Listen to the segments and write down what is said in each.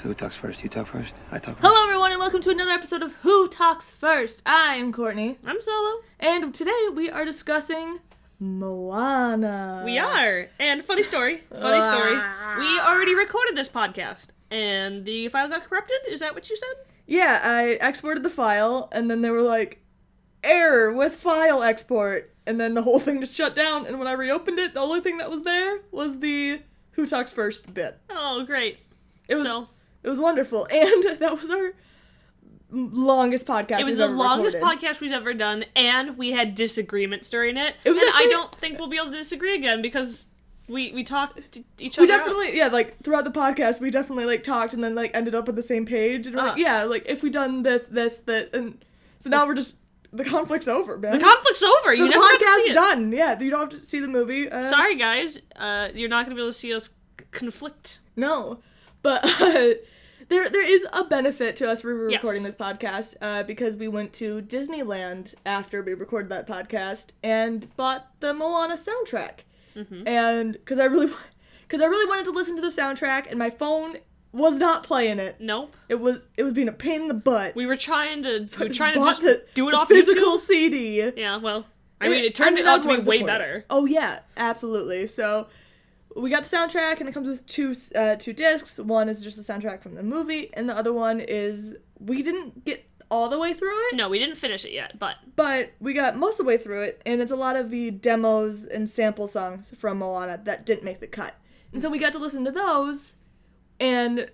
So who talks first? You talk first? I talk first? Hello everyone and welcome to another episode of Who Talks First. I am Courtney. I'm Solo. And today we are discussing Moana. We are. And funny story. We already recorded this podcast. And the file got corrupted? Is that what you said? Yeah, I exported the file and then they were like, error with file export. And then the whole thing just shut down. And when I reopened it, the only thing that was there was the Who Talks First bit. Oh, great. It was wonderful. And that was our longest podcast. It was the longest podcast we've ever done, and we had disagreements during it. And I don't think we'll be able to disagree again because we talked to each other. We definitely, throughout the podcast, we definitely, talked and then, ended up on the same page. And we're if we done this, that, and so now we're just, the conflict's over, man. The conflict's over. You the never have to see podcast's it. done. Yeah, you don't have to see the movie. Sorry, guys. You're not going to be able to see us conflict. No. But there is a benefit to us re-recording this podcast because we went to Disneyland after we recorded that podcast and bought the Moana soundtrack. Mm-hmm. And because I really wanted to listen to the soundtrack and my phone was not playing it. Nope. It was being a pain in the butt. We were trying to just do it off physical YouTube. CD. Yeah, well, I mean, it turned out to be way better. Oh yeah, absolutely. So we got the soundtrack, and it comes with two discs. One is just the soundtrack from the movie, and the other one is, we didn't get all the way through it. No, we didn't finish it yet, but we got most of the way through it, and it's a lot of the demos and sample songs from Moana that didn't make the cut. And so we got to listen to those, and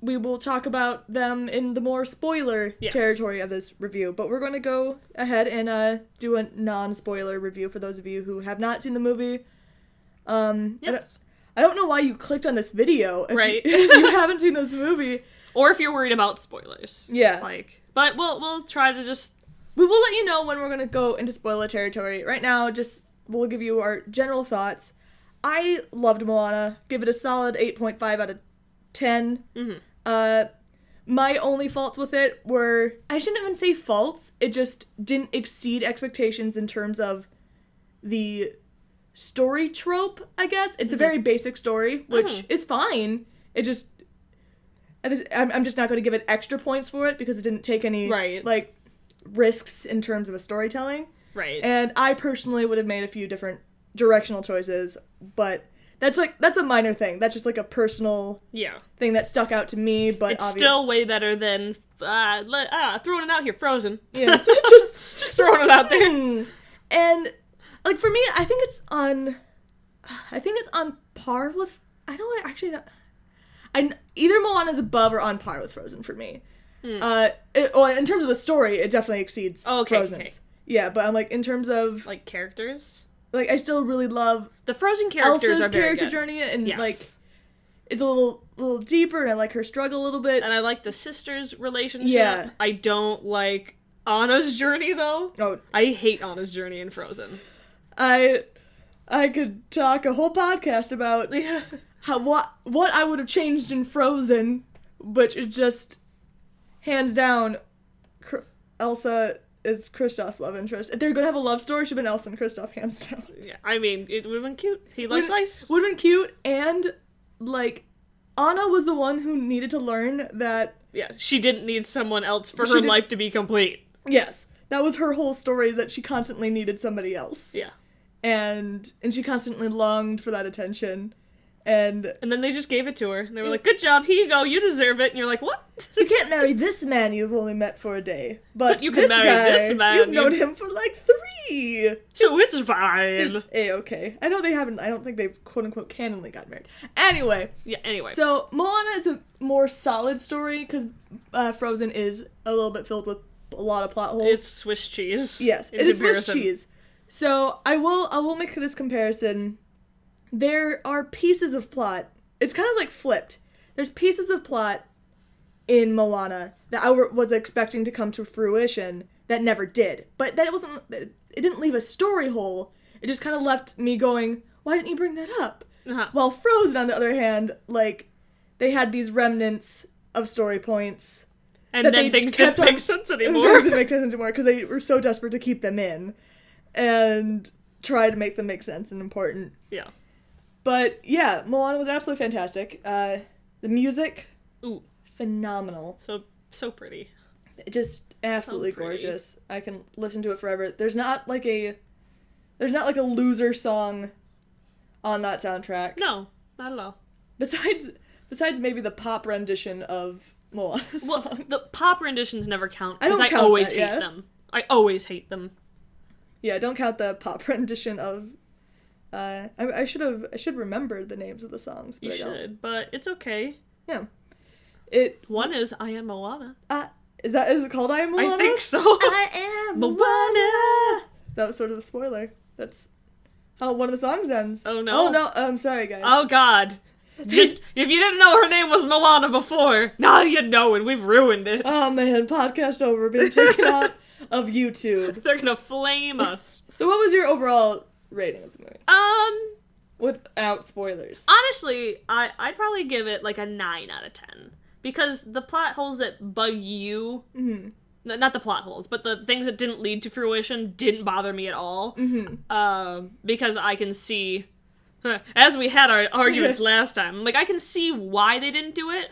we will talk about them in the more spoiler territory of this review. But we're going to go ahead and do a non-spoiler review for those of you who have not seen the movie. Yes. I don't know why you clicked on this video if you haven't seen this movie. Or if you're worried about spoilers. Yeah. But we'll try to just... We will let you know when we're going to go into spoiler territory. Right now, we'll give you our general thoughts. I loved Moana. Give it a solid 8.5 out of 10. Mm-hmm. My only faults with it were... I shouldn't even say faults. It just didn't exceed expectations in terms of the story trope, I guess. It's a very basic story, which is fine. It just... I'm just not going to give it extra points for it because it didn't take any, risks in terms of a storytelling. Right. And I personally would have made a few different directional choices, but that's a minor thing. That's just a personal thing that stuck out to me, but it's still way better than throwing it out here, Frozen. Yeah. just throwing it out there. And for me, I think it's on par with, either Moana's above or on par with Frozen for me. In terms of the story, it definitely exceeds Frozen's. Okay. Yeah, but in terms of characters, I still really love the Frozen characters. Elsa's are very character good. journey, and it's a little deeper, and I like her struggle a little bit. And I like the sisters' relationship. Yeah. I don't like Anna's journey though. Oh, I hate Anna's journey in Frozen. I could talk a whole podcast about what I would have changed in Frozen, which is just hands down Elsa is Kristoff's love interest. If they're gonna have a love story, it should have been Elsa and Kristoff, hands down. Yeah, I mean, it would have been cute. He likes ice. Would have been cute, and Anna was the one who needed to learn that. Yeah, she didn't need someone else for her life to be complete. Yes, that was her whole story, is that she constantly needed somebody else. Yeah. And she constantly longed for that attention. And then they just gave it to her. And they were like, good job, here you go, you deserve it. And you're like, what? You can't marry this man you've only met for a day. But you can marry this man. You've known him for 3. So it's fine. It's A-okay. I know they haven't, I don't think they've quote-unquote canonly got married. Anyway. Yeah, anyway. So Moana is a more solid story because Frozen is a little bit filled with a lot of plot holes. It's Swiss cheese. Yes, it is Swiss cheese. So I will make this comparison. There are pieces of plot. It's kind of flipped. There's pieces of plot in Moana that I was expecting to come to fruition that never did. But it didn't leave a story hole. It just kind of left me going, why didn't you bring that up? Uh-huh. While Frozen, on the other hand, they had these remnants of story points. And then things didn't make sense anymore. Things didn't make sense anymore because they were so desperate to keep them in and try to make them make sense and important. Yeah. But yeah, Moana was absolutely fantastic. The music, phenomenal. So pretty. Just absolutely pretty. gorgeous. I can listen to it forever. There's not like a loser song on that soundtrack. No, not at all. Besides maybe the pop rendition of Moana's song. Well, the pop renditions never count I don't because I count always that, hate yeah. them. I always hate them. Yeah, don't count the pop rendition of. I should remember the names of the songs, but You I don't. should, but it's okay. Yeah. One is I Am Moana. Is it called I Am Moana? I think so. I am Moana. That was sort of a spoiler. That's how one of the songs ends. Oh no. Oh no. I'm sorry, guys. Oh god. Just, if you didn't know her name was Moana before, now you know and we've ruined it. Oh man, podcast over. Been taken out of YouTube. They're gonna flame us. So what was your overall rating of the movie? Without spoilers. Honestly, I'd probably give it like a 9 out of 10. Because the plot holes that bug you, not the plot holes, but the things that didn't lead to fruition didn't bother me at all. Because I can see, as we had our arguments last time, like I can see why they didn't do it.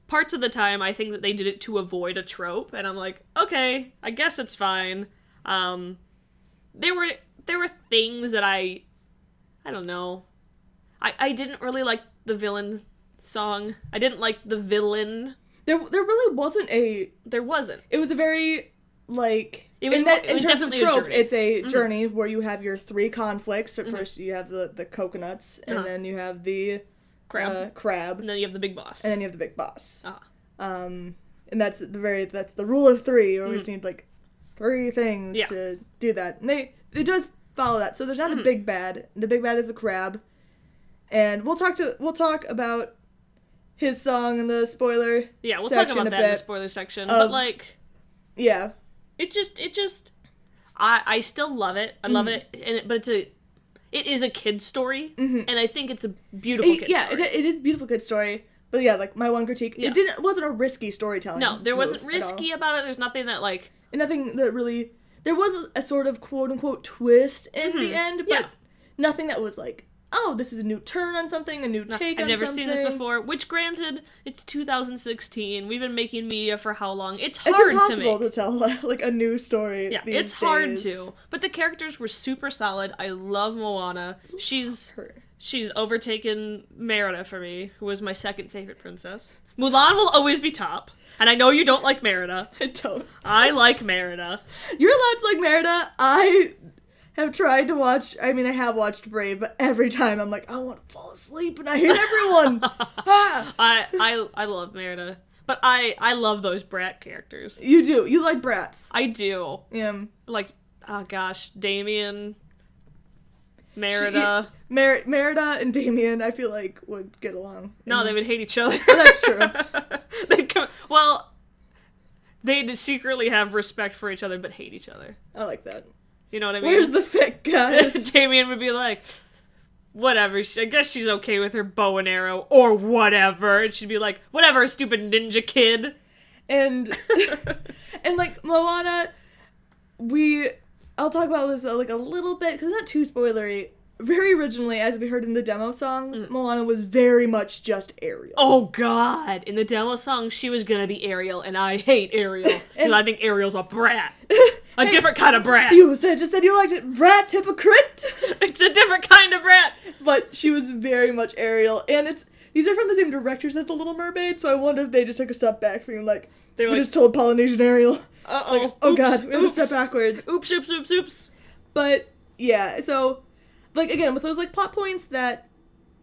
Parts of the time I think that they did it to avoid a trope, and I'm like, okay, I guess it's fine. There were things that I don't know. I didn't really like the villain song. I didn't like the villain. There really wasn't a. There wasn't. It was a very like. It was definitely a trope. journey. It's a journey where you have your 3 conflicts. First, you have the coconuts, and then you have the crab, And then you have the big boss. and then you have the big boss. And that's the rule of 3. You always need like 3 things to do that, and it does follow that. So there's not a big bad. The big bad is the crab, and we'll talk about his song in the spoiler. Yeah, we'll talk about that in the spoiler section. But like, yeah, it just I still love it. I love it, but it is a kid's story, and I think it's a beautiful kid's story. It is a beautiful kid's story. But yeah, like my one critique, it wasn't a risky storytelling. No, there wasn't risky about it. There's nothing that like, and nothing that really. There was a sort of quote unquote twist in the end, but nothing that was like, oh, this is a new turn on something, a new take on something. I've never seen this before, which granted, it's 2016. We've been making media for how long? It's hard to make. It's impossible to tell, like, a new story these it's hard days. to. But the characters were super solid. I love Moana. She's overtaken Merida for me, who was my second favorite princess. Mulan will always be top. And I know you don't like Merida. I don't. I like Merida. You're allowed to like Merida. I have tried to watch, I have watched Brave, but every time I'm like, I want to fall asleep and I hate everyone. I love Merida. But I love those brat characters. You do. You like brats. I do. Yeah. Like, oh gosh, Damien, Merida. Merida and Damien, I feel like, would get along. No, they would hate each other. Oh, that's true. They'd secretly have respect for each other, but hate each other. I like that. You know what I mean? Where's the fic, guys? Damien would be like, whatever, I guess she's okay with her bow and arrow, or whatever. And she'd be like, whatever, stupid ninja kid. And, like, Moana, I'll talk about this, like, a little bit, because it's not too spoilery. Very originally, as we heard in the demo songs, Moana was very much just Ariel. Oh, God. In the demo song, she was gonna be Ariel, and I hate Ariel. Because I think Ariel's a brat. A different kind of brat. You just said you liked it. Brat's hypocrite. It's a different kind of brat. But she was very much Ariel. And these are from the same directors as The Little Mermaid, so I wonder if they just took a step back, being like, we just told Polynesian Ariel. Uh-oh. Like, oh, God, we have to step backwards. Oops. But, yeah, so, like, again, with those, like, plot points that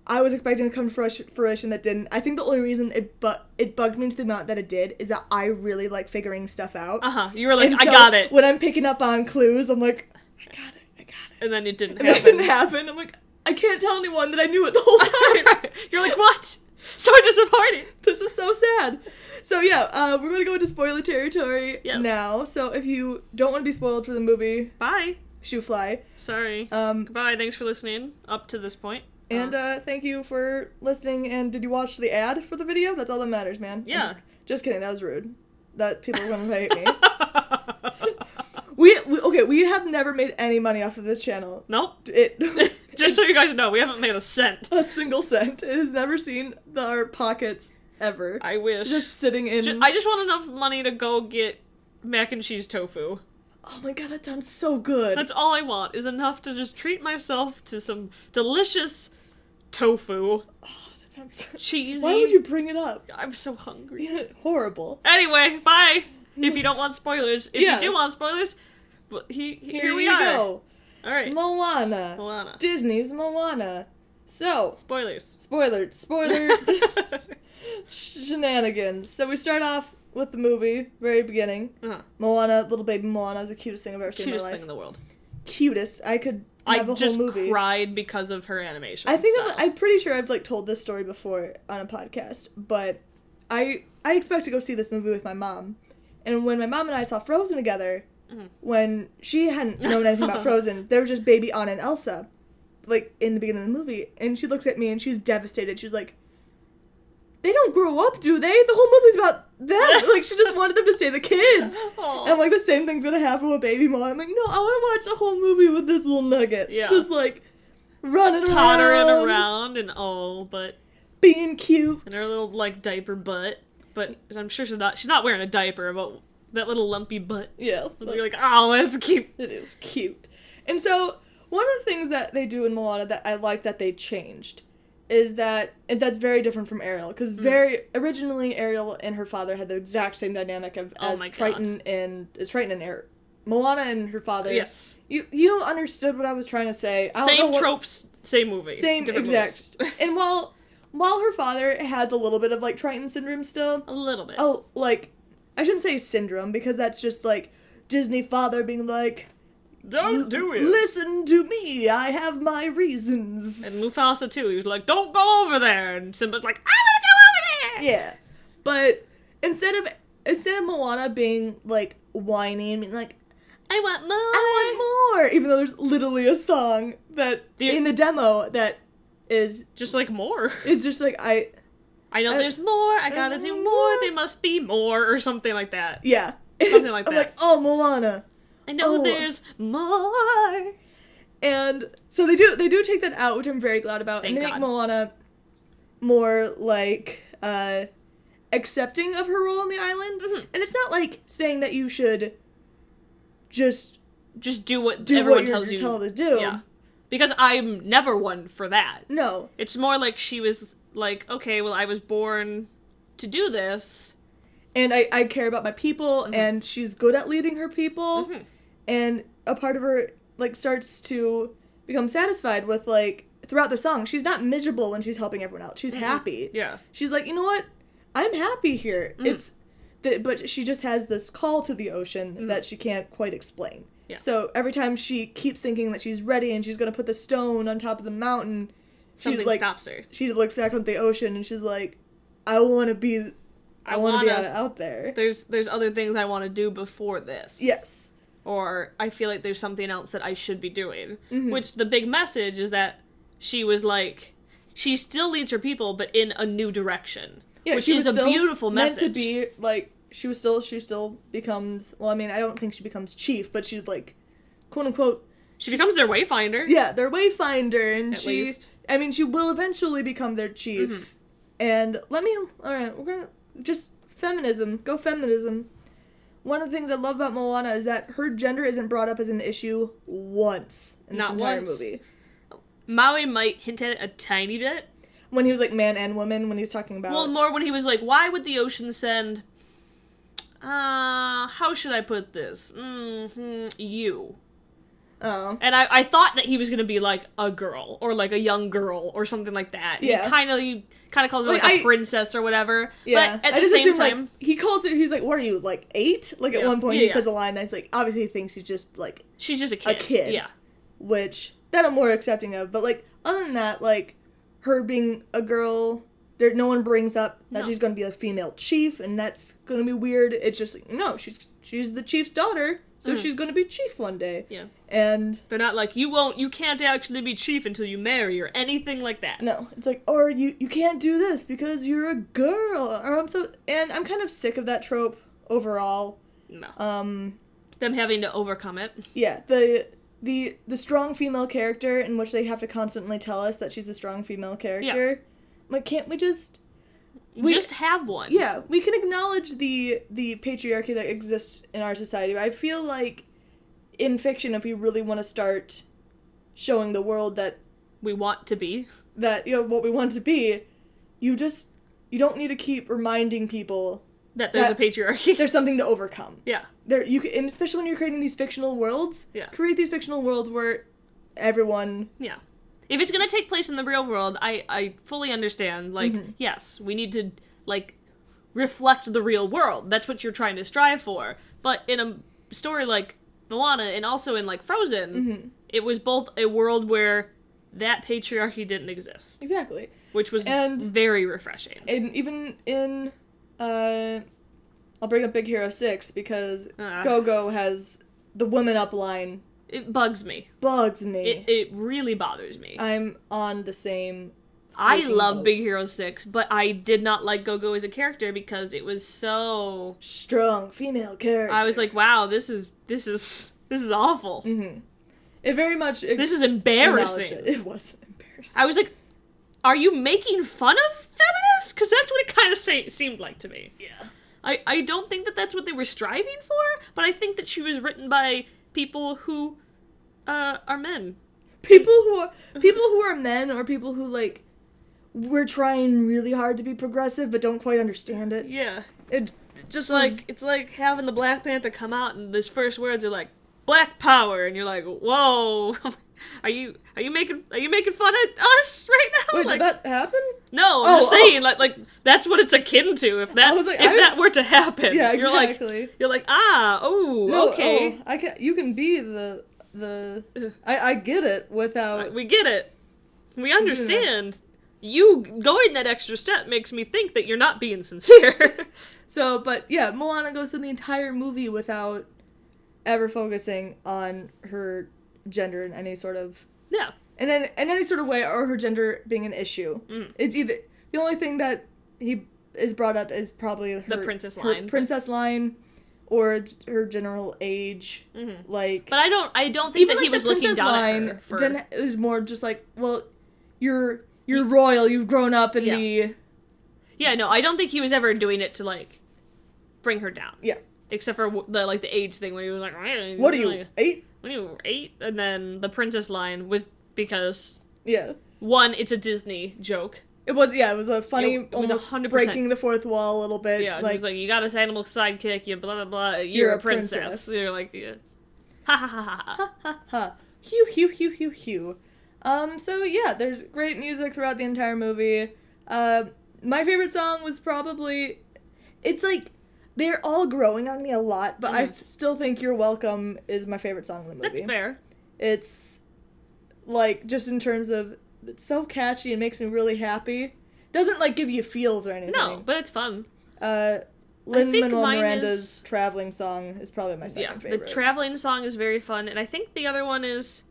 I was expecting to come to fruition that didn't, I think the only reason it bugged me to the amount that it did is that I really like figuring stuff out. You were like, and I got it. When I'm picking up on clues, I'm like, I got it. And then it didn't happen. happen. It didn't happen. I'm like, I can't tell anyone that I knew it the whole time. You're like, what? So disappointing. This is so sad. So yeah, we're going to go into spoiler territory now. So if you don't want to be spoiled for the movie, bye. Shoo fly. Sorry. Goodbye. Thanks for listening up to this point. And thank you for listening. And did you watch the ad for the video? That's all that matters, man. Yeah. Just kidding. That was rude. That people are going to hate me. We have never made any money off of this channel. Nope. Just so you guys know, we haven't made a cent. A single cent. It has never seen our pockets ever. I wish. Just sitting in... I just want enough money to go get mac and cheese tofu. Oh my god, that sounds so good. That's all I want, is enough to just treat myself to some delicious tofu. Oh, that sounds so... Cheesy. Why would you bring it up? I'm so hungry. Yeah, horrible. Anyway, bye! If you don't want spoilers. If Yeah. you do want spoilers, here we you are. go. Alright. Moana. Moana. Disney's Moana. So, Spoilers. spoiler shenanigans. So we start off with the movie, very beginning. Uh-huh. Moana, little baby Moana is the cutest thing I've ever seen Cutest in my thing in life. the world. Cutest. I could have a just whole movie. cried because of her animation. I think so. I'm pretty sure I've like told this story before on a podcast, but I expect to go see this movie with my mom. And when my mom and I saw Frozen together, when she hadn't known anything about Frozen, they were just baby Anna and Elsa, like in the beginning of the movie, and she looks at me and she's devastated. She's like, "They don't grow up, do they? The whole movie's about them." Like, she just wanted them to stay the kids. And I'm like, the same thing's gonna happen with baby Moana. I'm like, no, I want to watch the whole movie with this little nugget. Yeah. Just like running tottering around and but being cute. and her little like diaper butt. But I'm sure she's not wearing a diaper, but that little lumpy butt. Yeah. You're like, oh, that's cute. It is cute. And so, one of the things that they do in Moana that I like that they changed is that, and that's very different from Ariel, because originally Ariel and her father had the exact same dynamic as Triton and Moana and her father. Yes. You understood what I was trying to say. Same tropes, same movie. Same exact. And while her father had a little bit of like Triton syndrome still. A little bit. Oh, like, I shouldn't say syndrome, because that's just like Disney father being like, don't do it. Listen to me, I have my reasons. And Mufasa too. He was like, don't go over there. And Simba's like, I want to go over there. Yeah. But instead of Moana being like whiny and being like, I want more. I want more, even though there's literally a song that in the demo that is just like more. Is just like I know there's more. I gotta do more. There must be more, or something like that. Yeah. Something like that. I'm like, oh, Moana. I know there's more. And so they do take that out, which I'm very glad about. Thank and they God. make Moana more like accepting of her role on the island. Mm-hmm. And it's not like saying that you should just do what everyone you're tells you told to do. Yeah. Because I'm never one for that. No. It's more like she was like, okay, well, I was born to do this. And I care about my people, and she's good at leading her people. Mm-hmm. And a part of her, like, starts to become satisfied with, like, throughout the song, she's not miserable when she's helping everyone else. She's happy. Yeah. She's like, you know what? I'm happy here. But she just has this call to the ocean that she can't quite explain. Yeah. So every time she keeps thinking that she's ready and she's going to put the stone on top of the mountain, something stops her. She looks back at the ocean and she's like, I want to be out there. There's other things I want to do before this. Yes. Or I feel like there's something else that I should be doing. Which the big message is that she was like, she still leads her people, but in a new direction. Yeah, which is a beautiful message. Meant to be like she still becomes. Well, I mean, I don't think she becomes chief, but she's like, quote unquote. She becomes their wayfinder. Yeah, their wayfinder, and At least. I mean, she will eventually become their chief. And all right, we're gonna just feminism. Go feminism. One of the things I love about Moana is that her gender isn't brought up as an issue once in this entire movie. Maui might hint at it a tiny bit. When he was like man and woman, when he was talking about... Well, more when he was like, why would the ocean send... how should I put this? You. Oh. And I thought that he was gonna be like a girl, or like a young girl, or something like that. Yeah. He kind of calls her like a princess or whatever. Yeah. But at the same time... Like, he calls it, he's like, what are you, like 8? Like at one point he says a line that's like, obviously he thinks he's just like... She's just a kid. A kid. Yeah. Which, that I'm more accepting of. But like, other than that, like, her being a girl, no one brings up that she's going to be a female chief, and that's going to be weird. It's just like, no, she's the chief's daughter, so she's going to be chief one day. Yeah. And they're not like, you can't actually be chief until you marry, or anything like that. No, it's like, or you can't do this because you're a girl, or and I'm kind of sick of that trope overall. No. Them having to overcome it. Yeah, the strong female character in which they have to constantly tell us that she's a strong female character. Yeah. Like, can't we just... Just have one. Yeah, we can acknowledge the patriarchy that exists in our society. But I feel like in fiction, if we really want to start showing the world that we want to be, that, you know, what we want to be, you don't need to keep reminding people that there's a patriarchy. There's something to overcome. Yeah. And especially when you're creating these fictional worlds, create these fictional worlds where everyone... Yeah. If it's going to take place in the real world, I fully understand, like, yes, we need to, like, reflect the real world. That's what you're trying to strive for. But in a story like Moana, and also in, like, Frozen, it was both a world where that patriarchy didn't exist. Exactly. Which was very refreshing. And even in, I'll bring up Big Hero 6, because Go-Go has the women up line. It bugs me. It really bothers me. I'm on the same... I love Big Hero 6, but I did not like Go-Go as a character because it was so... strong female character. I was like, wow, this is awful. Mm-hmm. It very much... This is embarrassing. It was embarrassing. I was like, are you making fun of feminists? Because that's what it kind of seemed like to me. Yeah. I don't think that that's what they were striving for, but I think that she was written by people who are men. People who are men, or people who, like, we're trying really hard to be progressive but don't quite understand it. Yeah. It just it's like having the Black Panther come out and his first words are like, Black Power, and you're like, whoa. Are you making fun of us right now? Wait, like, did that happen? No, I'm just saying, like that's what it's akin to. If that were to happen, yeah, exactly. You're like, okay. You can be the. I get it without. We get it. We understand. You going that extra step makes me think that you're not being sincere. So, but yeah, Moana goes through the entire movie without ever focusing on her gender in any sort of in any sort of way, or her gender being an issue. It's either the only thing that he is brought up is probably the princess line, or her general age. Like, but I don't think that he was looking down at her. It was more just like, well, you're royal, you've grown up in the... Yeah, no, I don't think he was ever doing it to, like, bring her down. Yeah. Except for the age thing when he was like, what are you, 8? When you were 8? And then the princess line was because... Yeah. One, it's a Disney joke. It was a funny, it was almost 100%. Breaking the fourth wall a little bit. Yeah, it was like, you got a animal sidekick, you blah, blah, blah, you're a princess. You're like, yeah. Ha ha ha ha ha. Ha ha. Hew, hew, hew, hew, hew. So yeah, there's great music throughout the entire movie. My favorite song was probably, it's like, they're all growing on me a lot, but I still think You're Welcome is my favorite song in the movie. That's fair. It's, like, just in terms of, it's so catchy and makes me really happy. Doesn't, like, give you feels or anything. No, but it's fun. Lin-Manuel Miranda's Traveling Song is probably my second favorite. The Traveling Song is very fun, and I think the other one is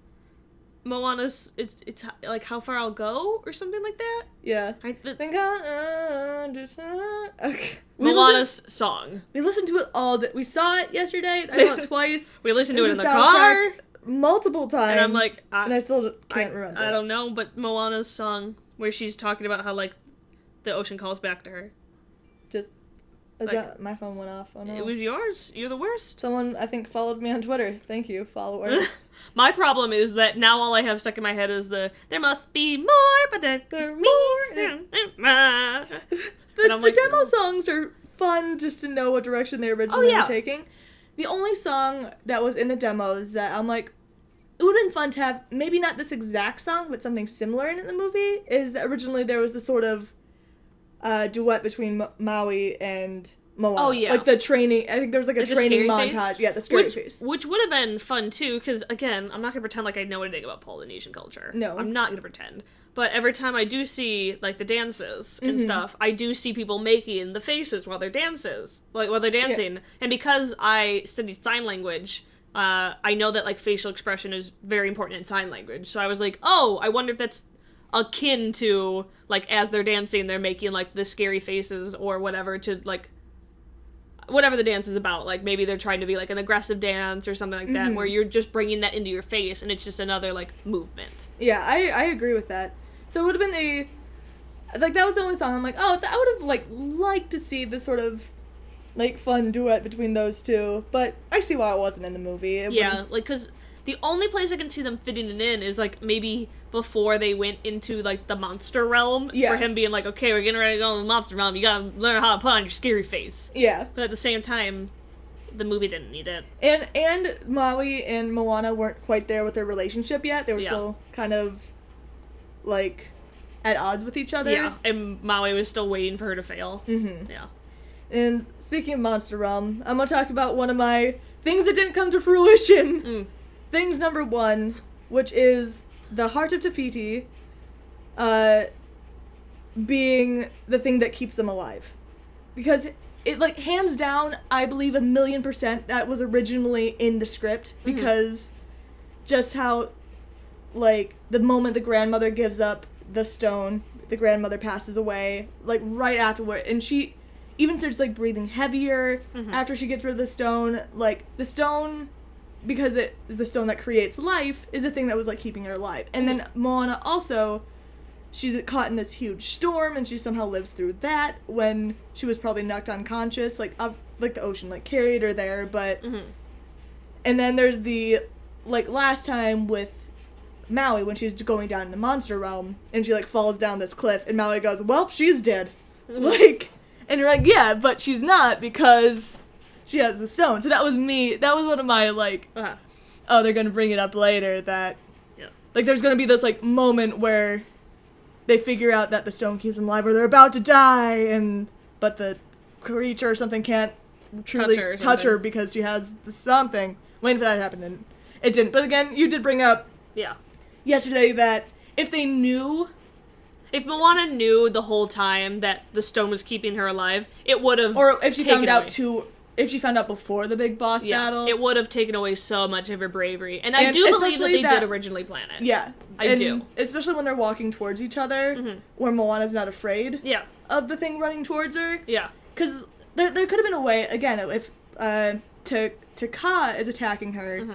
Moana's, it's like How Far I'll Go, or something like that? Yeah. I think I understand. Okay. Moana's song. We listened to it all day. We saw it yesterday. I saw it twice. We listened to it in the car. Multiple times. And I'm like... and I still can't remember. I don't know, but Moana's song, where she's talking about how, like, the ocean calls back to her. My phone went off. Oh no. It was yours. You're the worst. Someone, I think, followed me on Twitter. Thank you, follower. My problem is that now all I have stuck in my head is there must be more, but there more. The demo songs are fun just to know what direction they originally were taking. The only song that was in the demos that I'm like, it would have been fun to have, maybe not this exact song, but something similar in the movie, is that originally there was a sort of duet between Maui and Moana. Oh, yeah. Like the training, I think there was like a training montage. Face? Yeah, the scary face. Which would have been fun too, because again, I'm not going to pretend like I know anything about Polynesian culture. No. I'm not going to pretend. But every time I do see, like, the dances and stuff, I do see people making the faces while they're dancing. Yeah. And because I studied sign language, I know that, like, facial expression is very important in sign language. So I was like, oh, I wonder if that's akin to, like, as they're dancing, they're making, like, the scary faces or whatever to, like, whatever the dance is about. Like, maybe they're trying to be, like, an aggressive dance or something like that, where you're just bringing that into your face and it's just another, like, movement. Yeah, I agree with that. So it would have been like, that was the only song I'm like, oh, I would have, like, liked to see this sort of, like, fun duet between those two, but I see why it wasn't in the movie. Yeah, like, because the only place I can see them fitting it in is, like, maybe before they went into, like, the monster realm, for him being like, okay, we're getting ready to go to the monster realm, you gotta learn how to put on your scary face. Yeah. But at the same time, the movie didn't need it. And Maui and Moana weren't quite there with their relationship yet. They were still kind of, like, at odds with each other. Yeah, and Maui was still waiting for her to fail. Mm-hmm. Yeah. And speaking of Monster Realm, I'm gonna talk about one of my things that didn't come to fruition. Things number 1, which is the Heart of Te Fiti, being the thing that keeps them alive. Because it, like, hands down, I believe 1,000,000% that was originally in the script, because just how, like, the moment the grandmother gives up the stone, the grandmother passes away, like, right afterward, and she even starts, like, breathing heavier after she gets rid of the stone. Like, the stone, because it is the stone that creates life, is the thing that was, like, keeping her alive. And then Moana also, she's caught in this huge storm, and she somehow lives through that when she was probably knocked unconscious. Like, the ocean, like, carried her there, but... And then there's the, like, last time with Maui, when she's going down in the monster realm, and she, like, falls down this cliff, and Maui goes, well, she's dead. Like, and you're like, yeah, but she's not, because she has the stone. So that was one of my, like, oh, they're gonna bring it up later, that, like, there's gonna be this, like, moment where they figure out that the stone keeps them alive, or they're about to die, but the creature or something can't truly touch her because she has something. Waiting for that to happen, and it didn't. But again, you did bring up yesterday that if Moana knew the whole time that the stone was keeping her alive, it would have, or if she found out before the big boss battle, it would have taken away so much of her bravery. And I do believe that they did originally plan it. Yeah. I do. Especially when they're walking towards each other, where Moana's not afraid of the thing running towards her. Yeah. Because there could have been a way, again, if Ka is attacking her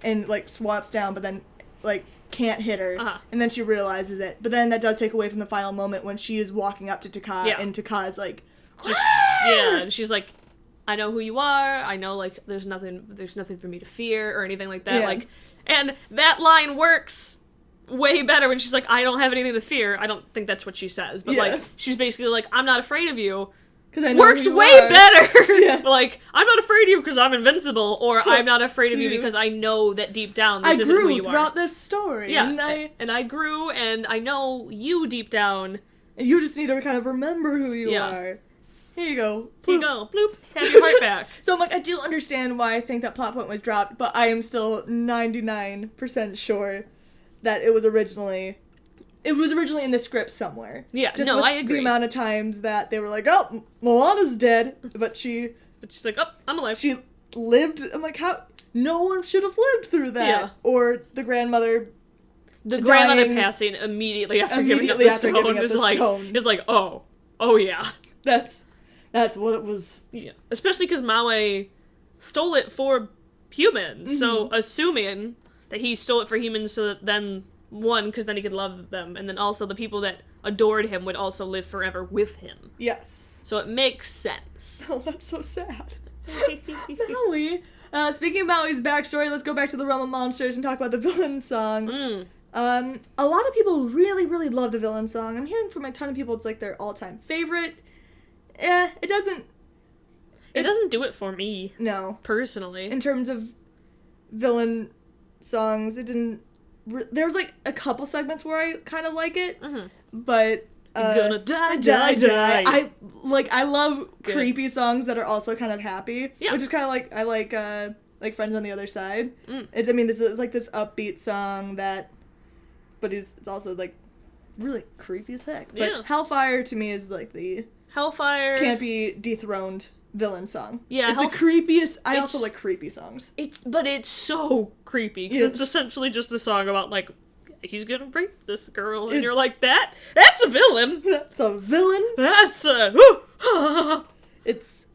and, like, swaps down, but then, like, can't hit her, and then she realizes it. But then that does take away from the final moment when she is walking up to Taka, and Taka is like, and she's like, I know who you are, I know, like, there's nothing for me to fear, or anything like that, like, and that line works way better when she's like, I don't have anything to fear. I don't think that's what she says, but, like, she's basically like, I'm not afraid of you. Works way better. Like, I'm not afraid of you because I'm invincible, or I'm not afraid of you because I know that deep down this isn't who you are. I grew throughout this story. Yeah, and I grew, and I know you deep down. And you just need to kind of remember who you are. Here you go. Bloop. Here you go. Bloop. Have your heart back. So I'm like, I do understand why I think that plot point was dropped, but I am still 99% sure that it was originally in the script somewhere. Yeah, just no, with I agree. the amount of times that they were like, oh, Moana's dead, but she's like, oh, I'm alive. She lived. I'm like, how? No one should have lived through that. Yeah. Or the grandmother passing immediately after giving up the stone is like, oh yeah. That's what it was. Yeah, especially because Maui stole it for humans, so assuming that he stole it for humans so that then, one, because then he could love them, and then also the people that adored him would also live forever with him. Yes. So it makes sense. Oh, that's so sad. Maui. Speaking of Maui's backstory, let's go back to the realm of monsters and talk about the villain song. A lot of people really, really love the villain song. I'm hearing from a ton of people it's like their all-time favorite. It doesn't do it for me. No. Personally. In terms of villain songs, it didn't... There was, like, a couple segments where I kind of like it, but... Gonna die. I love creepy songs that are also kind of happy, which is kind of like, I like Friends on the Other Side. This is, like, this upbeat song that... But it's also, like, really creepy as heck. But Hellfire, to me, is, like, the... Hellfire... Can't be dethroned villain song. Yeah, it's the creepiest... I also like creepy songs. But it's so creepy. Yeah. It's essentially just a song about, like, he's gonna rape this girl, and you're like, that's a villain! That's a villain? That's a... It's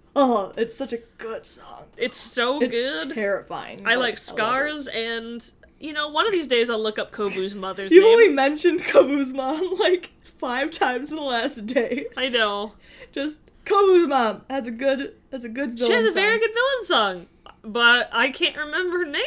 such a good song. It's so good. It's terrifying. I like Scars and one of these days I'll look up Kobu's mother's You've name. only mentioned Kobu's mom, like, 5 times in the last day. I know. Just, Kobu's mom has a good villain She has a song. very good villain song, but I can't remember her name.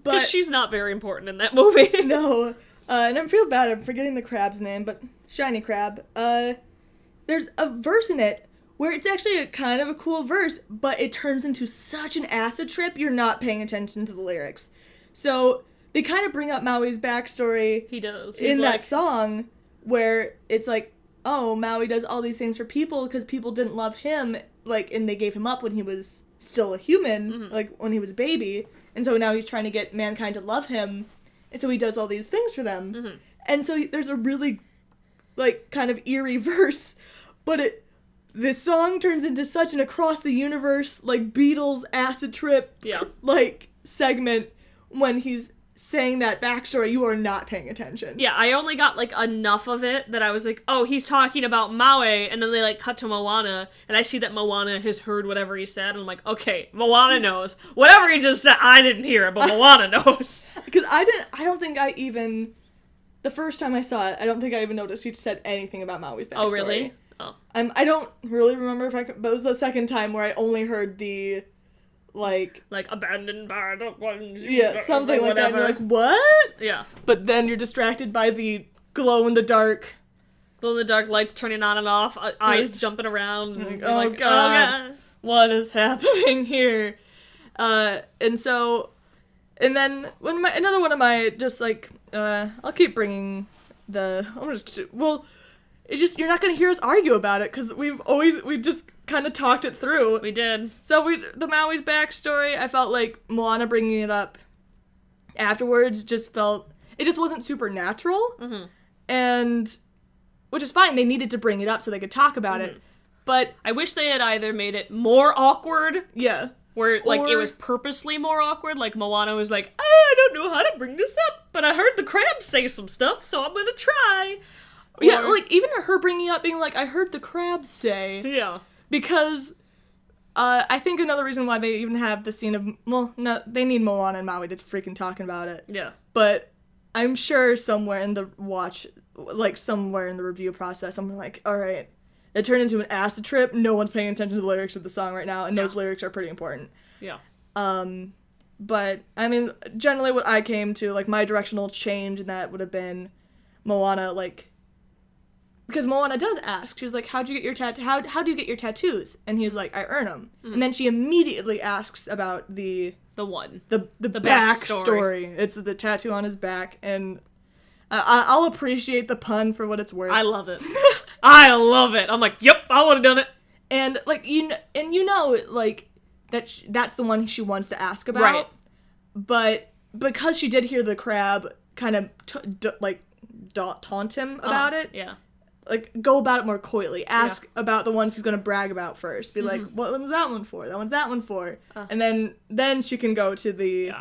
Because But, she's not very important in that movie. no. And I feel bad, I'm forgetting the crab's name, but Shiny Crab. There's a verse in it where it's actually a kind of a cool verse, but it turns into such an acid trip, you're not paying attention to the lyrics. So, they kind of bring up Maui's backstory He does. in that song, where it's like, oh, Maui does all these things for people because people didn't love him, like, and they gave him up when he was still a human, like, when he was a baby, and so now he's trying to get mankind to love him, and so he does all these things for them. And so there's a really, like, kind of eerie verse, but this song turns into such an across-the-universe, like, Beatles acid trip, like, segment when he's saying that backstory. You are not paying attention. Yeah, I only got, like, enough of it that I was like, oh, he's talking about Maui, and then they, like, cut to Moana, and I see that Moana has heard whatever he said, and I'm like, okay, Moana knows. Whatever he just said, I didn't hear it, but Moana knows. Because the first time I saw it, I don't think I even noticed he said anything about Maui's backstory. Oh, really? Oh. I don't really remember but it was the second time where I only heard the, like, abandoned by the ones. yeah, something like that, and you're like, what? Yeah. But then you're distracted by the glow-in-the-dark. Glow-in-the-dark lights turning on and off, eyes jumping around. Like, And oh, like, God. What is happening here? And then another one of my, just, like, I'll keep bringing you're not gonna hear us argue about it, because we just kind of talked it through. We did. So the Maui's backstory, I felt like Moana bringing it up afterwards it just wasn't supernatural, and, which is fine, they needed to bring it up so they could talk about it, but I wish they had either made it more awkward, yeah, where, like, it was purposely more awkward, like Moana was like, I don't know how to bring this up, but I heard the crabs say some stuff, so I'm gonna try. Yeah, like, even her bringing up being like, I heard the crabs say. Yeah. Because, I think another reason why they even have the scene of, well, no, they need Moana and Maui to freaking talking about it. Yeah. But I'm sure somewhere in the review process, I'm like, alright, it turned into an acid trip, no one's paying attention to the lyrics of the song right now, and those lyrics are pretty important. Yeah. But, I mean, generally what I came to, like, my directional change in that would have been Moana, like, because Moana does ask, she's like, how do you get your tattoos? And he's like, I earn them. And then she immediately asks about the backstory. It's the tattoo on his back, and I'll appreciate the pun for what it's worth. I love it. I love it. I'm like, yep, I would have done it. And, like, like, that's the one she wants to ask about. Right. But because she did hear the crab kind of, taunt him about it. Yeah. Like, go about it more coyly. Ask about the ones he's going to brag about first. Be like, what one's that one for? That one's that one for? And then she can go to the,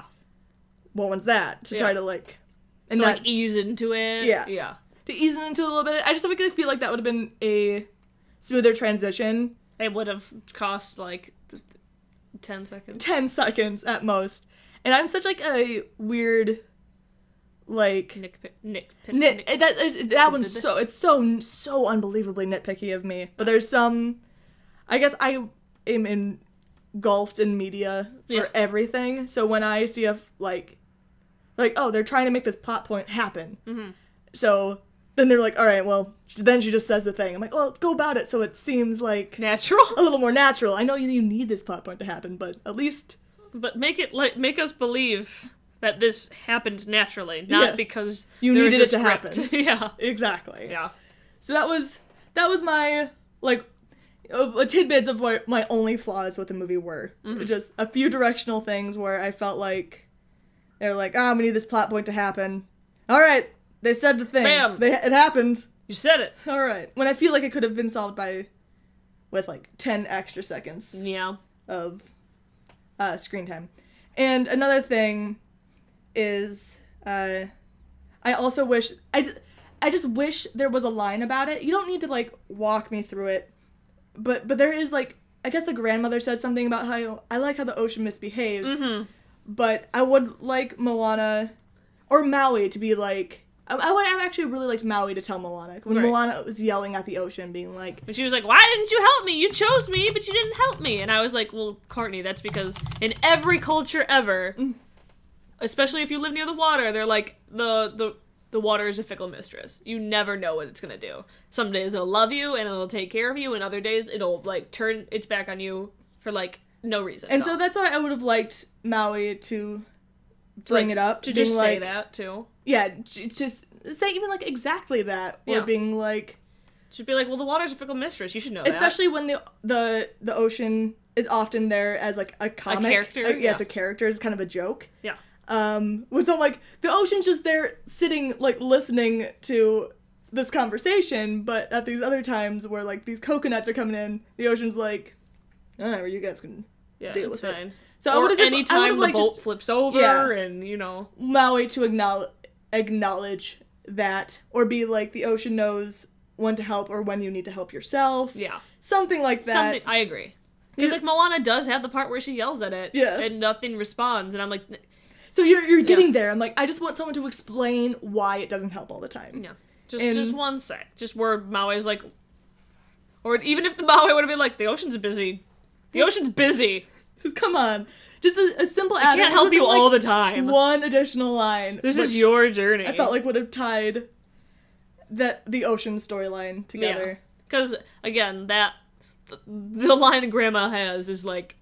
what one's that? To try to, like... And to, like, ease into it. Yeah. Yeah. To ease into it a little bit. I just feel like that would have been a smoother transition. It would have cost, like, 10 seconds. 10 seconds at most. And I'm such, like, a weird... like that one's so unbelievably nitpicky of me, but there's some, I guess I am engulfed in media for everything, so when I see like oh, they're trying to make this plot point happen, so then they're like, all right, well, then she just says the thing. I'm like, well, go about it so it seems like natural, a little more natural. I know you need this plot point to happen, but at least make us believe that this happened naturally, not because you needed it to happen. Yeah, exactly. Yeah. So that was my, like, tidbits of what my only flaws with the movie were. Just a few directional things where I felt like they're like, we need this plot point to happen. All right, they said the thing. Bam. It happened. You said it. All right. When I feel like it could have been solved with like 10 extra seconds. Yeah. Of screen time. And another thing is, I also wish, I just wish there was a line about it. You don't need to, like, walk me through it, but there is, like, I guess the grandmother said something about how, I like how the ocean misbehaves, But I would like Moana or Maui to be like... I actually really liked Maui to tell Moana. When Moana was yelling at the ocean, being like... And she was like, why didn't you help me? You chose me, but you didn't help me. And I was like, well, Courtney, that's because in every culture ever, especially if you live near the water, they're like, the water is a fickle mistress. You never know what it's gonna do. Some days it'll love you and it'll take care of you, and other days it'll, like, turn its back on you for, like, no reason. And so that's why I would have liked Maui to bring it up. To just say that, too. Yeah, just say even, like, exactly that. Or being like... Just be like, well, the water's a fickle mistress. You should know especially when the ocean is often there as, like, a comic. A character? It's a character. It's kind of a joke. Yeah. So I'm like, the ocean's just there sitting, like, listening to this conversation, but at these other times where, like, these coconuts are coming in, the ocean's like, whatever, you guys can deal with fine. it. So I would have just... anytime the boat flips over and, you know... Maui to acknowledge that, or be like, the ocean knows when to help or when you need to help yourself. Yeah. Something like that. I agree. Because, like, Moana does have the part where she yells at it, and nothing responds, and I'm like... So you're getting there. I'm like, I just want someone to explain why it doesn't help all the time. Yeah. Just one sec. Just where Maui's like... Or even if the Maui would have been like, the ocean's busy. The ocean's busy. Just come on. Just a simple I can't help you all the time. One additional line. This is your journey. I felt like would have tied the ocean storyline together. Because, again, the line Grandma has is like,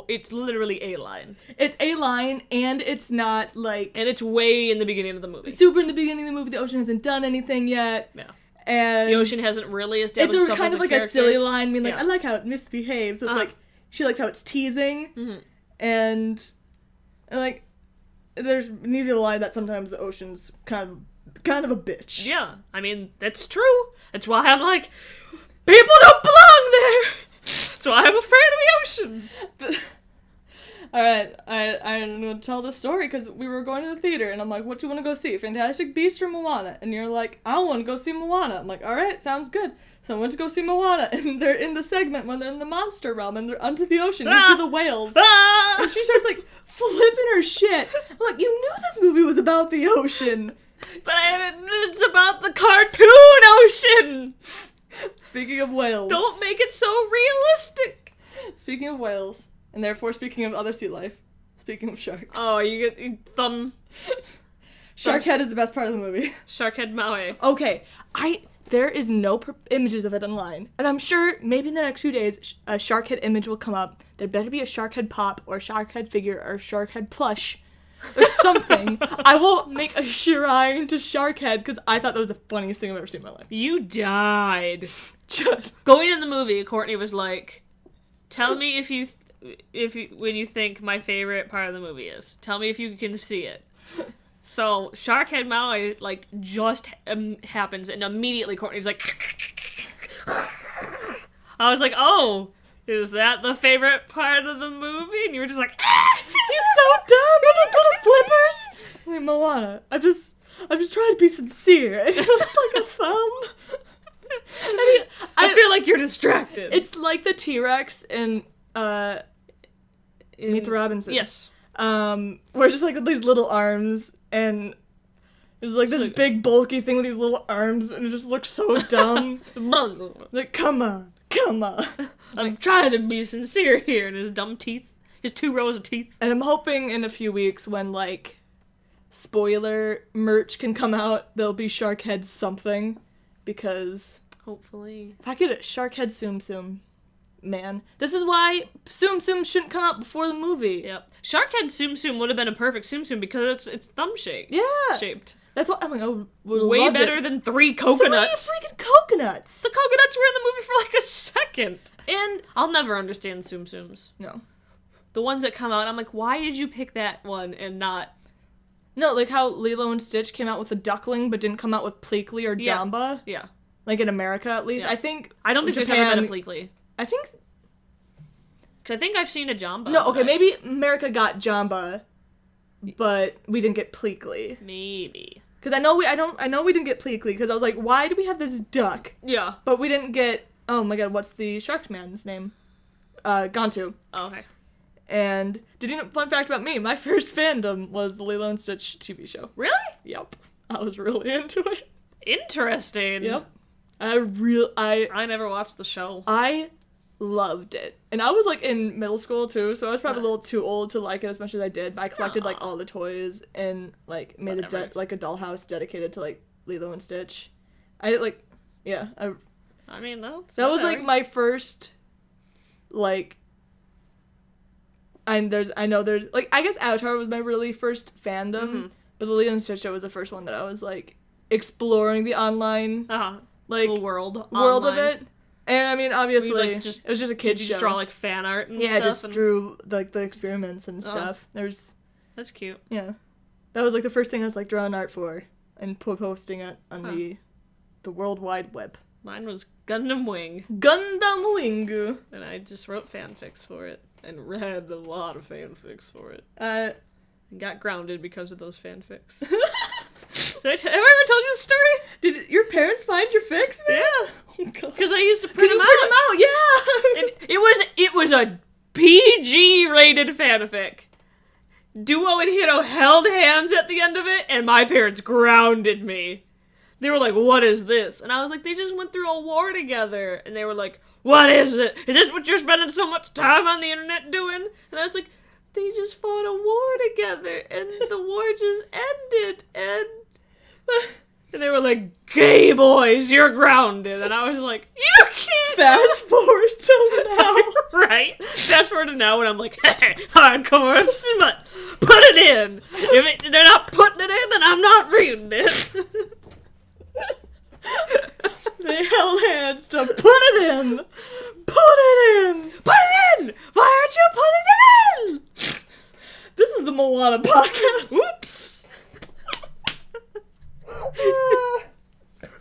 it's literally a line. It's a line, and it's not like... And it's way in the beginning of the movie. Super in the beginning of the movie, the ocean hasn't done anything yet. Yeah. And the ocean hasn't really established itself kind as of like character. a silly line, being like, I like how it misbehaves. So it's like, she liked how it's teasing, and like, there's need to be a line that sometimes the ocean's kind of a bitch. Yeah, I mean, that's true. That's why I'm like, people don't belong there! That's why I'm afraid of the ocean! Alright, I'm going to tell the story because we were going to the theater and I'm like, what do you want to go see? Fantastic Beasts or Moana? And you're like, I want to go see Moana. I'm like, alright, sounds good. So I went to go see Moana, and they're in the segment when they're in the monster realm and they're under the ocean. You see the whales. And she starts like flipping her shit. I'm like, you knew this movie was about the ocean. But it's about the cartoon ocean! Speaking of whales. Don't make it so realistic! Speaking of whales, and therefore speaking of other sea life, speaking of sharks. Oh, you get thumb. Sharkhead is the best part of the movie. Sharkhead Maui. Okay, there is no images of it online, and I'm sure maybe in the next few days a Sharkhead image will come up. There better be a Sharkhead pop or a Sharkhead figure or a Sharkhead plush or something. I will make a shrine to Sharkhead because I thought that was the funniest thing I've ever seen in my life. You died. Just going in the movie, Courtney was like, "Tell me when you think my favorite part of the movie is. Tell me if you can see it." So Sharkhead Maui like just happens, and immediately Courtney's like, I was like, "Oh, is that the favorite part of the movie?" And you were just like, "You're so dumb with those little flippers." I'm like, Moana, I'm just trying to be sincere. And it looks like a thumb. I feel like you're distracted. It's like the T-Rex in Meet the Robinsons. Yes. Where just like these little arms, and it's like this big bulky thing with these little arms, and it just looks so dumb. Like, come on. I'm trying to be sincere here, and his dumb teeth. His 2 rows of teeth. And I'm hoping in a few weeks when, like, spoiler merch can come out, there'll be Sharkhead something. Because... hopefully. If I get a Sharkhead Tsum Tsum, man. This is why Tsum Tsum shouldn't come out before the movie. Yep. Sharkhead Tsum Tsum would have been a perfect Tsum Tsum because it's thumb-shaped. Yeah. Shaped. That's what I'm like, oh, way better than 3 coconuts. 3 freaking coconuts! The coconuts were in the movie for like a second. And I'll never understand Tsum Tsums. No. The ones that come out, I'm like, why did you pick that one and not... No, like how Lilo and Stitch came out with a duckling but didn't come out with Pleakley or Jamba. Yeah. Like in America, at least. Yeah. I don't think there's Japan, ever been a Pleakley. I think... Because I think I've seen a Jamba. No, okay, maybe America got Jamba, but we didn't get Pleakley. Maybe. Because I know we didn't get Pleakley, because I was like, why do we have this duck? Yeah. But we didn't get, oh my god, what's the shark man's name? Gantu. Oh, okay. And fun fact about me, my first fandom was the Lilo and Stitch TV show. Really? Yep. I was really into it. Interesting. Yep. I never watched the show. I loved it. And I was like in middle school too, so I was probably a little too old to like it as much as I did, but I collected like all the toys and like made a dollhouse dedicated to like Lilo and Stitch. I mean, that was like my first like I guess Avatar was my really first fandom, but the Lilo and Stitch show was the first one that I was like exploring the online like the world of it. And I mean, obviously, it was just a kid's show. Did you draw like fan art and stuff? Yeah, I just drew like the experiments and stuff. That's cute. Yeah, that was like the first thing I was like drawing art for and posting it on the World Wide Web. Mine was Gundam Wing. Gundam Wing. And I just wrote fanfics for it and read a lot of fanfics for it. And got grounded because of those fanfics. Have I ever told you the story? Did your parents find your fics? Man? Yeah. Because Because I used to print them out. Yeah. And it was a PG-rated fanfic. Duo and Hiro held hands at the end of it, and my parents grounded me. They were like, "What is this?" And I was like, "They just went through a war together." And they were like, "What is it? Is this what you're spending so much time on the internet doing?" And I was like, "They just fought a war together, and the war just ended, and..." And they were like, "Gay boys, you're grounded." And I was like, "You can't..." Fast forward till now. Right? Fast forward to now when I'm like, "Hey, hardcore smut, put it in. If they're not putting it in, then I'm not reading it." They held hands to put it in. Put it in. Put it in! Why aren't you putting it in? This is the Moana podcast. Whoops.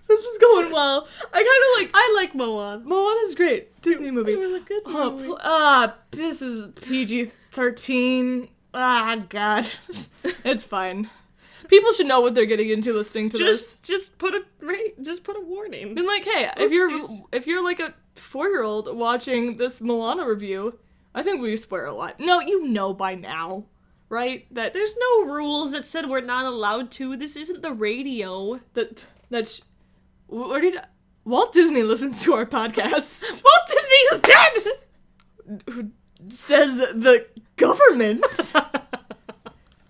This is going well. I like Moana. Moana's great. Disney movie. It was a good movie. This is PG-13. God. It's fine. People should know what they're getting into listening to this. Just put a warning. And like, hey, if you're like a 4-year-old watching this Moana review, I think we swear a lot. No, you know by now, right? That There's no rules that said we're not allowed to. This isn't the radio. Walt Disney listens to our podcast. Walt Disney is dead! Who says that the government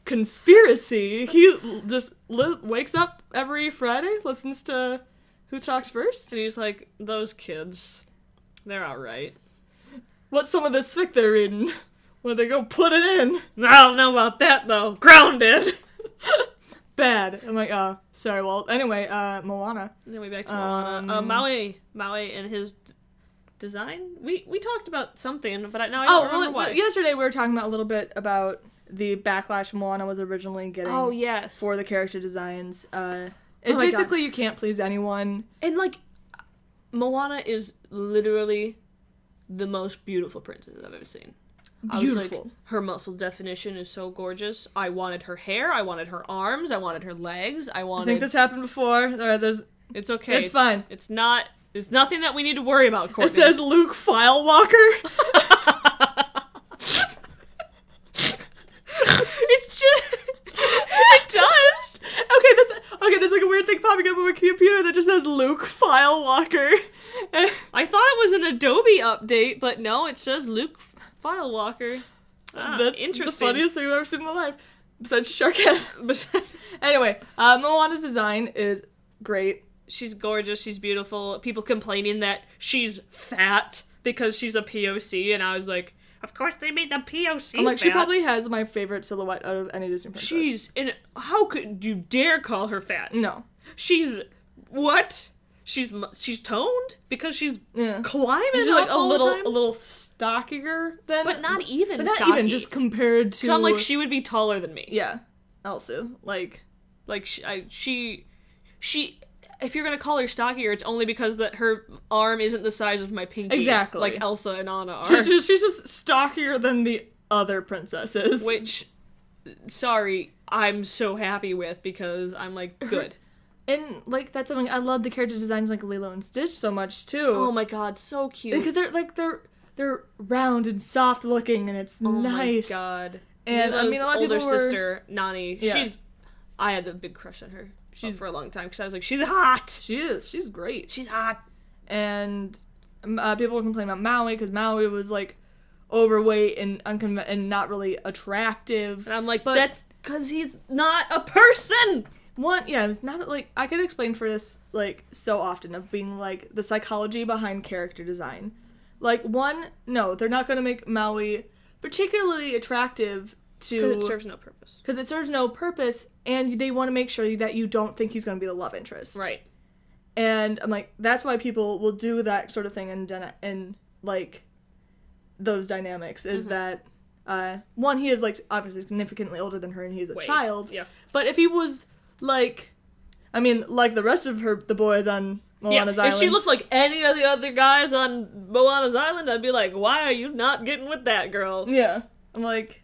conspiracy. He just wakes up every Friday, listens to Who Talks First. And he's like, "Those kids, they're alright." What's some of this fic they're reading? When they go put it in. I don't know about that, though. Grounded! Bad. I'm like, sorry, Walt. Anyway, Moana. Anyway, back to Moana. Maui and his design? We talked about something, but now I don't remember what. Yesterday we were talking about a little bit about the backlash Moana was originally getting. Oh, yes. For the character designs. It's basically you can't please anyone. And, like, Moana is literally the most beautiful princess I've ever seen. Beautiful. I was like, her muscle definition is so gorgeous. I wanted her hair. I wanted her arms. I wanted her legs. I think this happened before. It's okay. It's fine. It's not... It's nothing that we need to worry about, Courtney. It says Luke Filewalker. It's just... It does! Okay, there's like a weird thing popping up on my computer that just says Luke Filewalker. I thought it was an Adobe update, but no, it says Luke Filewalker. That's interesting. the funniest thing I've ever seen in my life. Besides Sharkhead. Anyway, Moana's design is great. She's gorgeous, she's beautiful. People complaining that she's fat because she's a POC, and I was like, of course they made the POC I'm like, fat. she probably has my favorite silhouette out of any Disney princess. How could you dare call her fat? No. What? She's toned because she's climbing she's up like all the time. a little stockier than, but not even. But not stocky. even just compared to. So I'm like, she would be taller than me. Yeah. Also, like she. If you're gonna call her stockier, it's only because that her arm isn't the size of my pinky. Exactly. Like Elsa and Anna are. She's just stockier than the other princesses. Which, sorry, I'm so happy with because I'm like, good. And, like, that's something, I love the character designs like Lilo and Stitch so much, too. Oh my god, so cute. Because they're they're round and soft looking, and it's nice. Oh my god. And Milo's I mean, a lot of older people were... sister, Nani, Yeah. I had a big crush on her. For a long time, because I was like, she's hot! She is. She's great. She's hot! And people were complaining about Maui, because Maui was, like, overweight and and not really attractive. And I'm like, but that's because he's not a person! It's not, like, I could explain for this, like, so often of being, like, the psychology behind character design. Like, no, they're not going to make Maui particularly attractive to... Because it serves no purpose. Because it serves no purpose, and they want to make sure that you don't think he's going to be the love interest. Right. And I'm like, that's why people will do that sort of thing in like, those dynamics, is that, he is, like, obviously significantly older than her, and he's a child. Yeah. But if he was, like, I mean, like the rest of the boys on Moana's Island. If she looked like any of the other guys on Moana's Island, I'd be like, why are you not getting with that girl? Yeah. I'm like,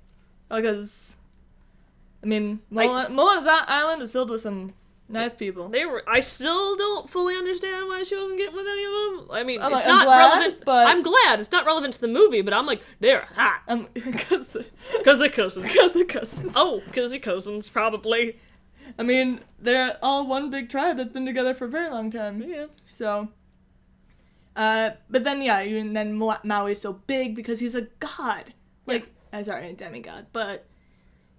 because, I mean, Moana's Island was filled with some nice people. I still don't fully understand why she wasn't getting with any of them. I mean, I'm it's like, not I'm glad, relevant. but... I'm glad it's not relevant to the movie, but I'm like, they're hot. Because they're cousins. Because they're cousins. Oh, because they're cousins, probably. I mean, they're all one big tribe that's been together for a very long time. Yeah. So, but then, and then Maui's so big because he's a god. Like, sorry, a demigod, but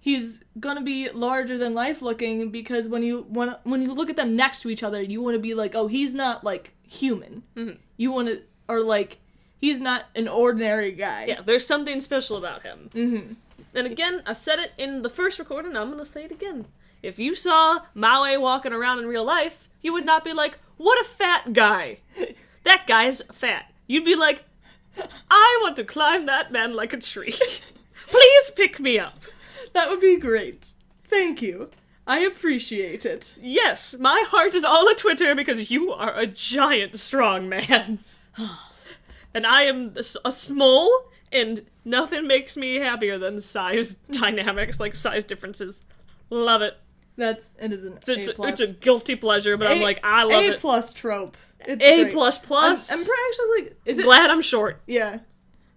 he's gonna be larger than life looking because when you look at them next to each other, you want to be like, oh, he's not, like, human. Mm-hmm. You want to, or, like, he's not an ordinary guy. Yeah, there's something special about him. Mm-hmm. And again, I said it in the first recording, I'm gonna say it again. If you saw Maui walking around in real life, you would not be like, what a fat guy. That guy's fat. You'd be like, I want to climb that man like a tree. Please pick me up. That would be great. Thank you. I appreciate it. Yes, my heart is all a Twitter because you are a giant strong man. And I am a small, and nothing makes me happier than size dynamics, like size differences. Love it. It is an A+. It's a guilty pleasure, but I'm like, I love it. A+ trope. It's A++. great. I'm actually, is it? Glad I'm short. Yeah.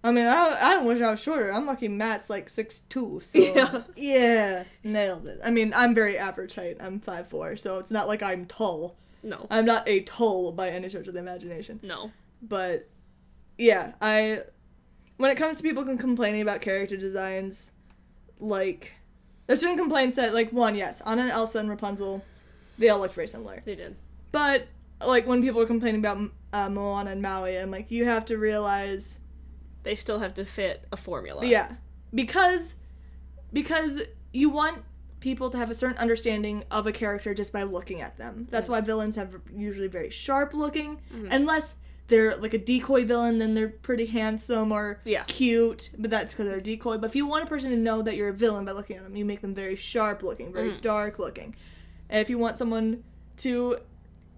I mean, I wish I was shorter. I'm lucky Matt's like 6'2", so yeah, nailed it. I mean, I'm very average height. I'm 5'4", so it's not like I'm tall. No. I'm not a tall by any stretch of the imagination. No. But yeah, when it comes to people complaining about character designs, like, there's certain complaints that, like, yes, Anna and Elsa and Rapunzel, they all look very similar. They did. But, like, when people are complaining about Moana and Maui, I'm like, you have to realize... They still have to fit a formula. Yeah. Because you want people to have a certain understanding of a character just by looking at them. That's why villains have usually very sharp looking, unless they're like a decoy villain, then they're pretty handsome or cute, but that's because they're a decoy. But if you want a person to know that you're a villain by looking at them, you make them very sharp looking, very dark looking. And if you want someone to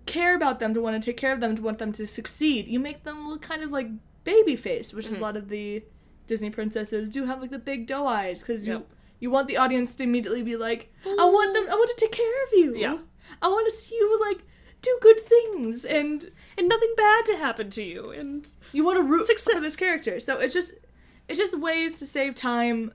care about them, to want to take care of them, to want them to succeed, you make them look kind of like baby-faced, which is a lot of the Disney princesses do have, like, the big doe eyes, because you want the audience to immediately be like, I want to take care of you. Yeah. I want to see you, like, do good things, and nothing bad to happen to you, and you want to root for this character. So it's just ways to save time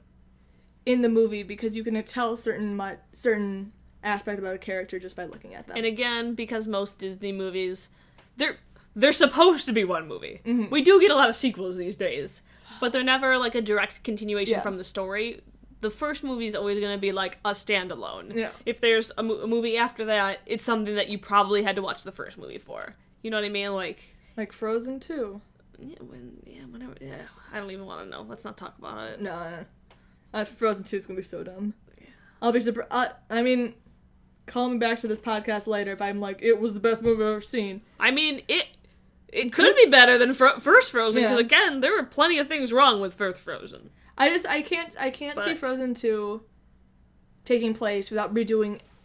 in the movie, because you can tell a certain aspect about a character just by looking at them. And again, because most Disney movies, they're supposed to be one movie. Mm-hmm. We do get a lot of sequels these days, but they're never, like, a direct continuation from the story. The first movie is always going to be, like, a standalone. Yeah. If there's a movie after that, it's something that you probably had to watch the first movie for. You know what I mean? Like Frozen 2. Whenever. Yeah, I don't even want to know. Let's not talk about it. No. Frozen 2 is going to be so dumb. Yeah. I'll be surprised. I mean, call me back to this podcast later if I'm like, it was the best movie I've ever seen. I mean, it could be better than first Frozen, because again, there were plenty of things wrong with first Frozen. I can't see Frozen 2 taking place without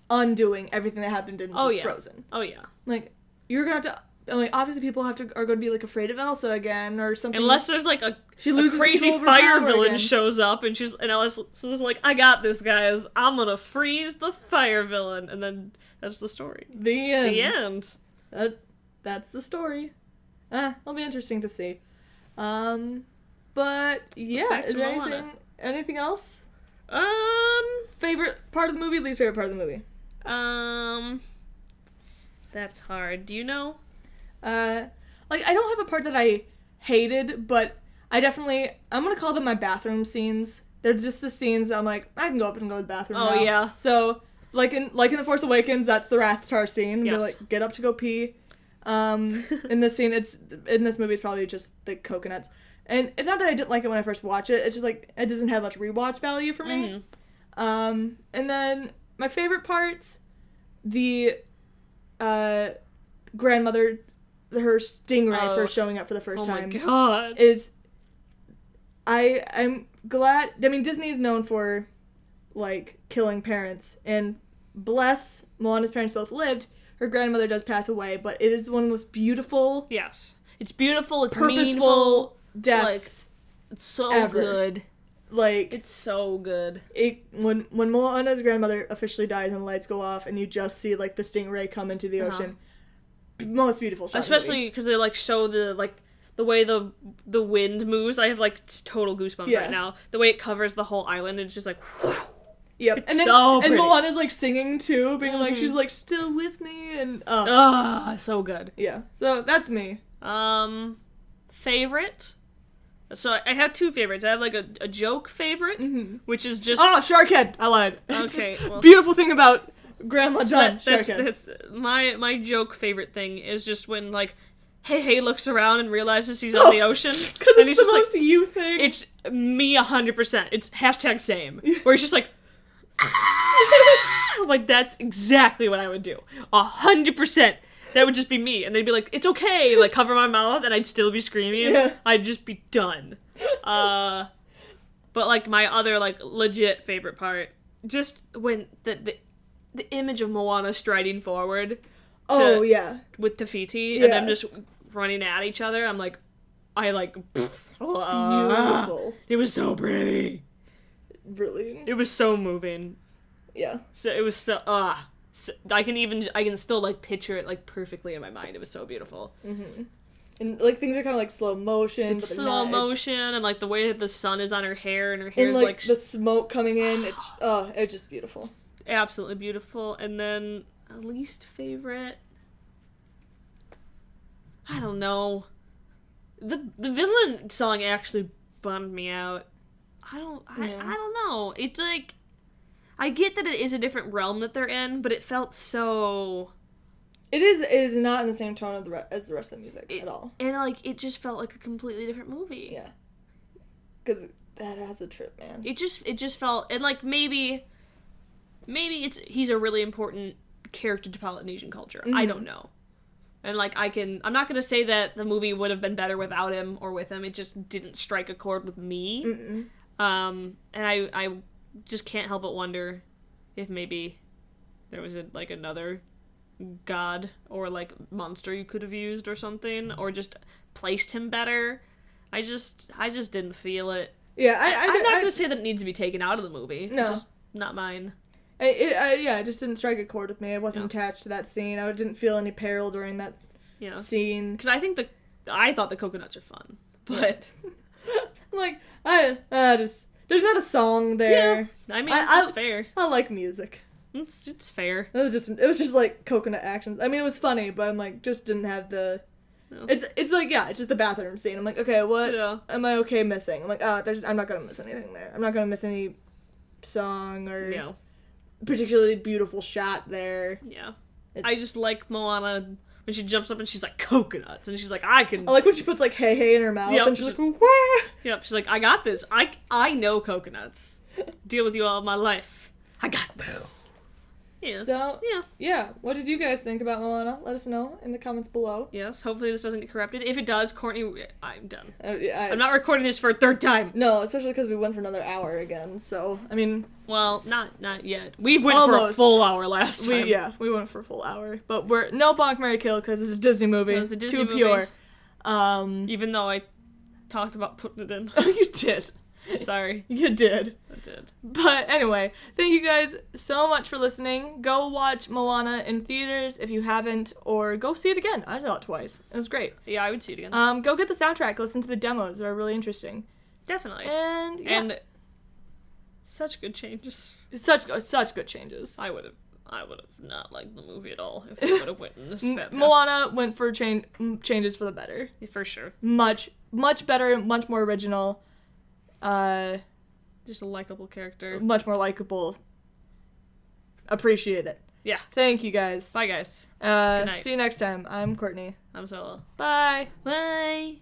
undoing everything that happened in Frozen. Oh yeah. Like, you're gonna have to, obviously people are gonna be, like, afraid of Elsa again or something. Unless there's, like, a crazy fire villain shows up and Elsa's like, I got this, guys. I'm gonna freeze the fire villain, and then that's the story. The end. The end. That's the story. It'll be interesting to see. But yeah, Back is to there Moana. anything else? Favorite part of the movie, least favorite part of the movie? That's hard. Do you know? Like, I don't have a part that I hated, but I'm gonna call them my bathroom scenes. They're just the scenes that I'm like, I can go up and go to the bathroom now. Yeah. So, like in The Force Awakens, that's the Rathtar scene. Yes. They, like, get up to go pee. In this scene, in this movie, it's probably just the coconuts. And it's not that I didn't like it when I first watched it, it's just, like, it doesn't have much rewatch value for me. And then, my favorite parts, the, grandmother, her stingray first showing up for the first time. Oh my god. Is, I'm glad, I mean, Disney is known for, like, killing parents, and bless, Moana's parents both lived. Her grandmother does pass away, but it is one of the most beautiful, Yes. It's beautiful, it's purposeful meaningful. deaths. It's so ever. good. Like, It's so good. when Moana's grandmother officially dies and the lights go off and you just see, like, the stingray come into the ocean, most beautiful shot. Especially because they, like, show the way the wind moves. I have, like, total goosebumps right now. The way it covers the whole island, it's just like, whew. Yep. It's and then, so pretty. And Moana's, like, singing, too, being like, she's, like, still with me, and, so good. yeah. So, that's me. Favorite? So I have two favorites. I have, like, a joke favorite, which is just... Oh, Sharkhead! I lied. Okay, well... Beautiful thing about Grandma John, Sharkhead. That's my joke favorite thing is just when, like, Hey looks around and realizes he's on the ocean. Because it's the most you thing. It's me 100%. It's hashtag same. Where he's just like... like, that's exactly what I would do. 100%. That would just be me. And they'd be like, it's okay. Like, cover my mouth, and I'd still be screaming. Yeah. I'd just be done. But, like, my other, like, legit favorite part, just when the image of Moana striding forward with Tafiti, and them just running at each other, I'm like, beautiful. It was so pretty. Really? It was so moving. Yeah. So it was so I can still, like, picture it, like, perfectly in my mind. It was so beautiful. Mm-hmm. And, like, things are kind of, like, slow motion. It's but slow motion, and, like, the way that the sun is on her hair, and her hair's, and, like the smoke coming in. It's just beautiful. Absolutely beautiful. And then, least favorite, I don't know. The villain song actually bummed me out. I don't know. It's, like, I get that it is a different realm that they're in, but it felt so... It is not in the same tone as the rest of the music at all. And, like, it just felt like a completely different movie. Yeah. Because that has a trip, man. It just felt... And, like, maybe he's a really important character to Polynesian culture. I don't know. And, like, I'm not going to say that the movie would have been better without him or with him. It just didn't strike a chord with me. Mm-mm. And I just can't help but wonder if maybe there was another god or, like, monster you could have used or something, or just placed him better. I just didn't feel it. Yeah, I'm not gonna say that it needs to be taken out of the movie. No. It's just not mine. It just didn't strike a chord with me. I wasn't attached to that scene. I didn't feel any peril during that scene. Because I thought the coconuts are fun, but I'm like, there's not a song there. Yeah, I mean, it's fair. I like music. It's fair. It was just like coconut actions. I mean, it was funny, but I'm like, just didn't have the. No. It's like, it's just the bathroom scene. I'm like, okay, what am I okay missing? I'm like, I'm not gonna miss anything there. I'm not gonna miss any song or particularly beautiful shot there. Yeah. I just like Moana when she jumps up and she's like, coconuts, and she's like, I like when she puts like hey in her mouth and she's like, where? Yep, she's like, I got this. I know coconuts. Deal with you all my life. I got this. Yeah. So, yeah. What did you guys think about Moana? Let us know in the comments below. Yes, hopefully this doesn't get corrupted. If it does, Courtney, I'm done. I'm not recording this for a third time. No, especially because we went for another hour again, so, I mean... Well, not yet. We went for a full hour last time. We went for a full hour. But we're... No bonk, marry, kill, because it's a Disney movie. It's a Disney movie. Pure. Even though I talked about putting it in. Oh, you did. Sorry. You did. I did. But anyway, thank you guys so much for listening. Go watch Moana in theaters if you haven't, or go see it again. I saw it twice. It was great. Yeah, I would see it again. Go get the soundtrack. Listen to the demos. They're really interesting. Definitely. And such good changes. such good changes. I would have not liked the movie at all if they would have went in this bad path. Moana went for changes for the better. For sure. Much better, much more original. Just a likable character. Much more likable. Appreciate it. Yeah. Thank you guys. Bye, guys. Good night. See you next time. I'm Courtney. I'm Solo. Bye. Bye.